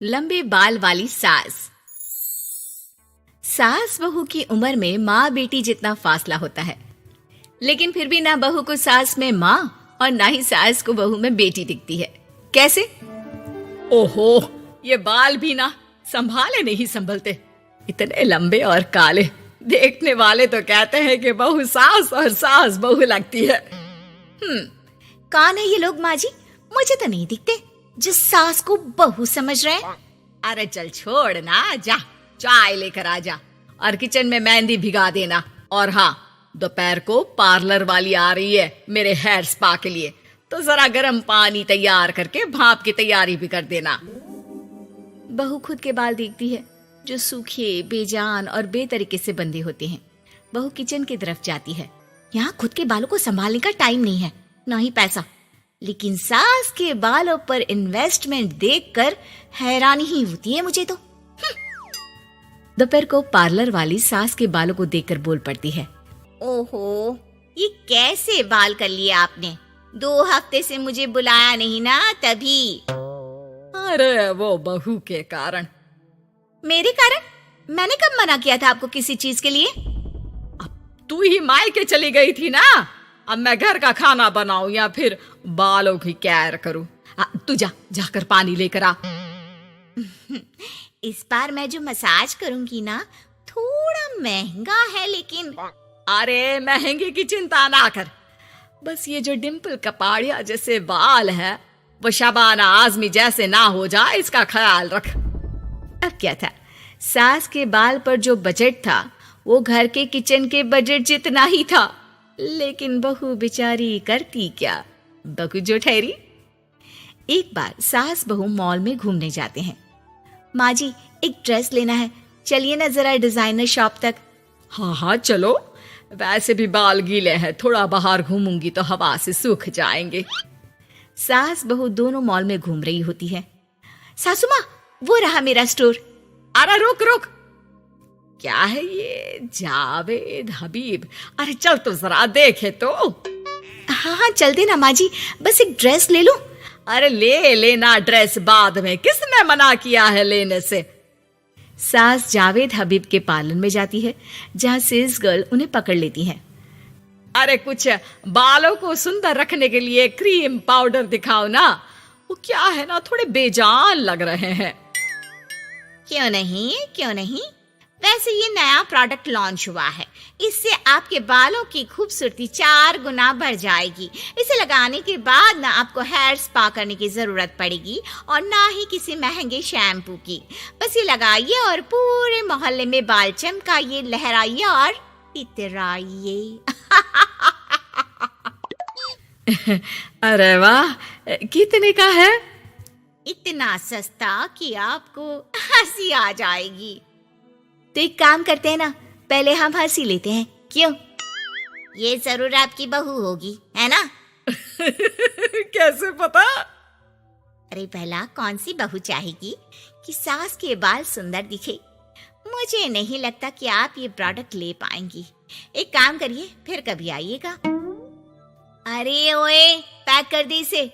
लंबे बाल वाली सास। सास बहू की उम्र में माँ बेटी जितना फासला होता है, लेकिन फिर भी ना बहू को सास में माँ और ना ही सास को बहू में बेटी दिखती है। कैसे? ओहो, ये बाल भी ना संभाले नहीं संभलते, इतने लंबे और काले। देखने वाले तो कहते हैं कि बहू सास और सास बहू लगती है। कौन है ये लोग माँ जी? मुझे तो नहीं दिखते जो सास को बहू समझ रहे हैं। अरे चल छोड़ ना, जा चाय लेकर आ जा और किचन में मेहंदी भिगा देना। और हाँ, दोपहर को पार्लर वाली आ रही है मेरे हेयर स्पा के लिए, तो जरा गर्म पानी तैयार करके भाप की तैयारी भी कर देना। बहू खुद के बाल देखती है जो सूखे, बेजान और बेतरीके से बंधे होते हैं। बहू किचन की तरफ जाती है। यहाँ खुद के बालों को संभालने का टाइम नहीं है, ना ही पैसा, लेकिन सास के बालों पर इन्वेस्टमेंट देखकर हैरानी ही होती है मुझे तो। दोपहर को पार्लर वाली सास के बालों को देखकर बोल पड़ती है, ओहो, ये कैसे बाल कर लिए आपने? 2 हफ्ते से मुझे बुलाया नहीं ना, तभी। अरे वो बहू के कारण। मेरे कारण? मैंने कब मना किया था आपको किसी चीज के लिए? अब तू ही मायके चली गई थी ना, अब मैं घर का खाना बनाऊं या फिर बालों की केयर करूं? तू जाकर पानी लेकर आ। इस बार मैं जो मसाज करूंगी ना, थोड़ा महंगा है, लेकिन अरे महंगे की चिंता ना कर, बस ये जो डिम्पल कपाड़िया जैसे बाल है वो शबाना आजमी जैसे ना हो जाए, इसका ख्याल रख। अब क्या था, सास के बाल पर जो बजट था वो घर के किचन के बजट जितना ही था, लेकिन बहू बेचारी करती क्या, बहू जो ठहरी। एक बार सास बहू मॉल में घूमने जाते हैं। माँ जी, एक ड्रेस लेना है, चलिए ना जरा डिजाइनर शॉप तक। हाँ चलो, वैसे भी बाल गीले हैं, थोड़ा बाहर घूमूंगी तो हवा से सूख जाएंगे। सास बहू दोनों मॉल में घूम रही होती है। सासू माँ, वो रहा मेरा स्टोर। अरे रुक, क्या है ये? जावेद हबीब। अरे चल तो जरा देखे तो। हाँ चल देना माँ जी, बस एक ड्रेस ले लूं। अरे ले लेना ड्रेस बाद में, किसने मना किया है लेने से? सास जावेद हबीब के पार्लर में जाती है, जहाँ सेल्स गर्ल उन्हें पकड़ लेती है। अरे कुछ बालों को सुंदर रखने के लिए क्रीम पाउडर दिखाओ ना, वो क्या है ना, थोड़े बेजान लग रहे हैं। क्यों नहीं, वैसे ये नया प्रोडक्ट लॉन्च हुआ है, इससे आपके बालों की खूबसूरती 4 गुना बढ़ जाएगी। इसे लगाने के बाद ना आपको हेयर स्पा करने की जरूरत पड़ेगी और ना ही किसी महंगे शैम्पू की। बस ये लगाइए और पूरे मोहल्ले में बाल चमकाइए, लहराइए और इतराइए। अरे वाह, कितने का है? इतना सस्ता कि आपको हंसी आ जाएगी। तो एक काम करते हैं ना, पहले हम हंसी लेते हैं, क्यों? ये जरूर आपकी बहू होगी, है ना? कैसे पता? अरे भला कौन सी बहू चाहेगी कि सास के बाल सुंदर दिखे? मुझे नहीं लगता कि आप ये प्रोडक्ट ले पाएंगी। एक काम करिए, फिर कभी आइएगा। अरे ओए, पैक कर दे इसे,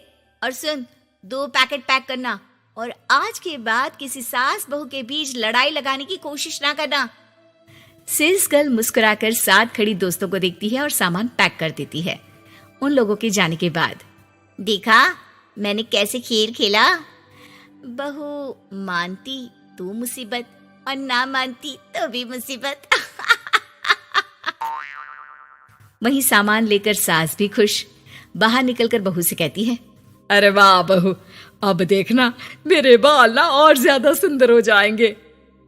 और सुन, 2 पैकेट पैक करना, और आज के बाद किसी सास बहू के बीच लड़ाई लगाने की कोशिश ना करना। सेल्स गर्ल मुस्कुराकर साथ खड़ी दोस्तों को देखती है और सामान पैक कर देती है। उन लोगों के जाने के बाद, देखा मैंने कैसे खेल खेला? बहू मानती तो मुसीबत, और ना मानती तो भी मुसीबत। वहीं सामान लेकर सास भी खुश। बाहर निकलकर बहू से कहती है, अरे वाह बहू, अब देखना मेरे बाल ना और ज्यादा सुंदर हो जाएंगे।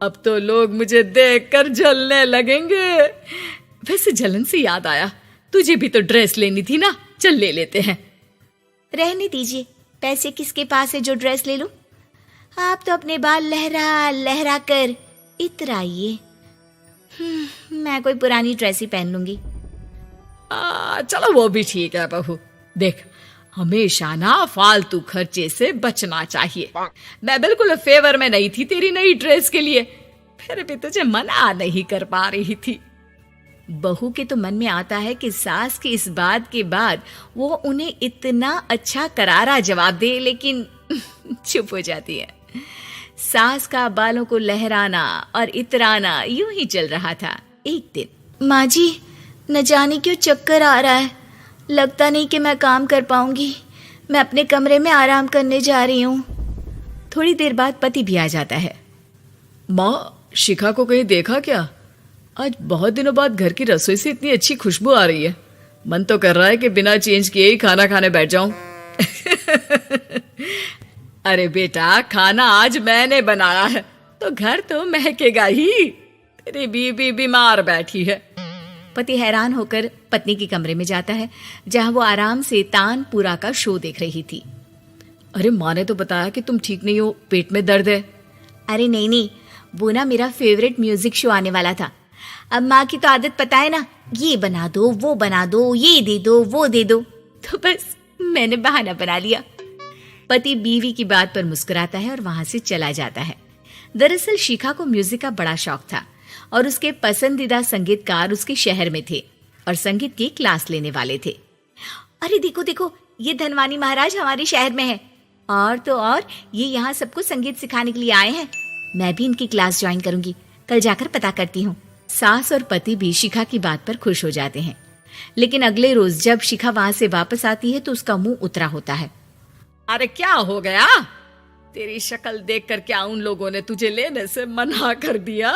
अब तो लोग मुझे देखकर जलने लगेंगे। वैसे जलन से याद आया, तुझे भी तो ड्रेस लेनी थी ना, चल ले लेते हैं। रहने दीजिए, पैसे किसके पास है जो ड्रेस ले लूं? आप तो अपने बाल लहरा लहरा कर इतराइए। मैं कोई पुरानी ड्रेस ही पहन लूंगी। चलो वो भी ठीक है बहू, देख हमेशा ना फालतू खर्चे से बचना चाहिए। मैं बिल्कुल फेवर में नहीं थी तेरी नई ड्रेस के लिए, फिर भी तुझे मना नहीं कर पा रही थी। बहू के तो मन में आता है कि सास की इस बात के बाद वो उन्हें इतना अच्छा करारा जवाब दे, लेकिन चुप हो जाती है। सास का बालों को लहराना और इतराना यूं ही चल रहा था। एक दिन, माँ जी, न जाने क्यों चक्कर आ रहा है, लगता नहीं कि मैं काम कर पाऊंगी, मैं अपने कमरे में आराम करने जा रही हूँ। थोड़ी देर बाद पति भी आ जाता है। माँ, शिखा को कहीं देखा क्या? आज बहुत दिनों बाद घर की रसोई से इतनी अच्छी खुशबू आ रही है। मन तो कर रहा है कि बिना चेंज किए ही खाना खाने बैठ जाऊं। अरे बेटा, खाना आज मैंने बनाया है तो घर तो महकेगा ही। तेरी बीबी बीमार बैठी है। पति हैरान होकर पत्नी के कमरे में जाता है, जहां वो आराम से तानपुरा का शो देख रही थी। अरे, माँ ने तो बताया कि तुम ठीक नहीं हो, पेट में दर्द है। अरे नहीं, वो ना मेरा फेवरेट म्यूजिक शो आने वाला था। अब माँ की तो आदत पता है ना, ये बना दो, वो बना दो, ये दे दो, वो दे दो, तो बस मैंने बहाना बना लिया। पति बीवी की बात पर मुस्कुराता है और वहां से चला जाता है। दरअसल शिखा को म्यूजिक का बड़ा शौक था और उसके पसंदीदा संगीतकार उसके शहर में थे और संगीत की क्लास लेने वाले थे। अरे देखो देखो, ये धनवानी महाराज हमारे शहर में है, और तो और ये यहाँ सबको संगीत सिखाने के लिए आए हैं। मैं भी इनकी क्लास ज्वाइन करूंगी, कल जाकर पता करती हूँ। सास और पति भी शिखा की बात पर खुश हो जाते हैं। लेकिन अगले रोज जब शिखा वहां से वापस आती है तो उसका मुंह उतरा होता है। अरे क्या हो गया? तेरी शक्ल देखकर क्या उन लोगों ने तुझे लेने से मना कर दिया?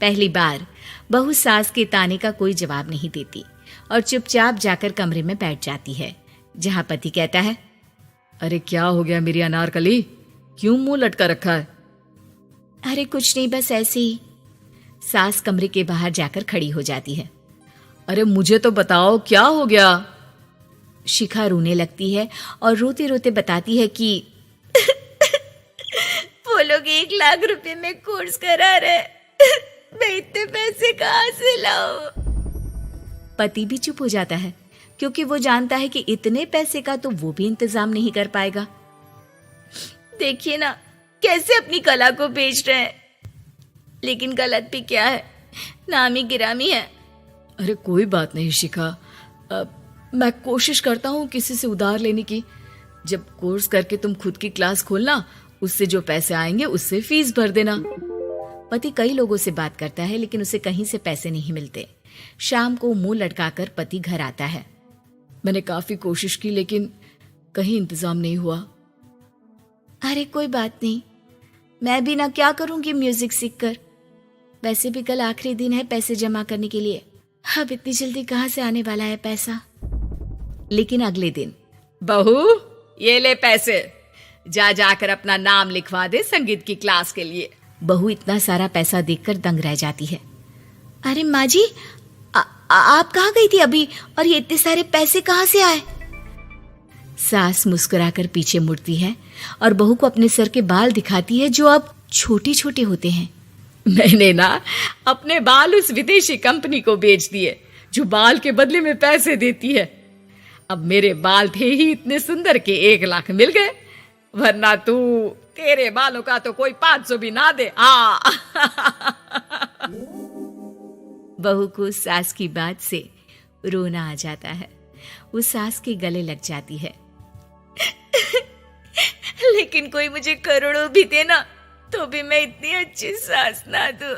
पहली बार बहू सास के ताने का कोई जवाब नहीं देती और चुपचाप जाकर कमरे में बैठ जाती है, जहां पति कहता है, अरे क्या हो गया मेरी अनारकली, क्यों मुंह लटका रखा है? अरे कुछ नहीं, बस ऐसे ही। सास कमरे के बाहर जाकर खड़ी हो जाती है। अरे मुझे तो बताओ, क्या हो गया? शिखा रोने लगती है और रोते रोते बताती है कि वो लोग 1 लाख रुपए में कोर्स करा रहे, मैं इतने पैसे कहाँ से लाऊं? पति भी चुप हो जाता है, क्योंकि वो जानता है कि इतने पैसे का तो वो भी इंतजाम नहीं कर पाएगा। देखिए ना, कैसे अपनी कला को बेच रहे हैं, लेकिन गलत भी क्या है, नामी गिरामी है। अरे कोई बात नहीं शिखा, मैं कोशिश करता हूँ किसी से उधार लेने की। जब कोर्स करके तुम खुद की क्लास खोलना, उससे जो पैसे आएंगे उससे फीस भर देना। पति कई लोगों से बात करता है, लेकिन उसे कहीं से पैसे नहीं मिलते। शाम को मुंह लटकाकर पति घर आता है। मैंने काफी कोशिश की, लेकिन कहीं इंतजाम नहीं हुआ। अरे कोई बात नहीं, मैं भी ना क्या करूंगी म्यूजिक सीखकर। वैसे भी कल आखिरी दिन है पैसे जमा करने के लिए, अब इतनी जल्दी कहाँ से आने वाला है पैसा। लेकिन अगले दिन, बहू ये ले पैसे, जाकर अपना नाम लिखवा दे संगीत की क्लास के लिए। बहू इतना सारा पैसा देखकर दंग रह जाती है। अरे माँ जी, आप कहाँ गई थी अभी, और ये इतने सारे पैसे कहाँ से आए? सास मुस्कुराकर पीछे मुड़ती है और बहू को अपने सर के बाल दिखाती है, जो अब छोटे छोटे होते हैं। मैंने ना अपने बाल उस विदेशी कंपनी को बेच दिए, जो बाल के बदले में पैसे देती है। अब मेरे बाल थे ही इतने सुंदर के 1 लाख मिल गए, वरना तेरे बालों का तो कोई 500 भी ना दे। बहू को सास की बात से रोना आ जाता है। वो सास के गले लग जाती है। लेकिन कोई मुझे करोड़ों भी दे ना, तो भी मैं इतनी अच्छी सास ना दूं।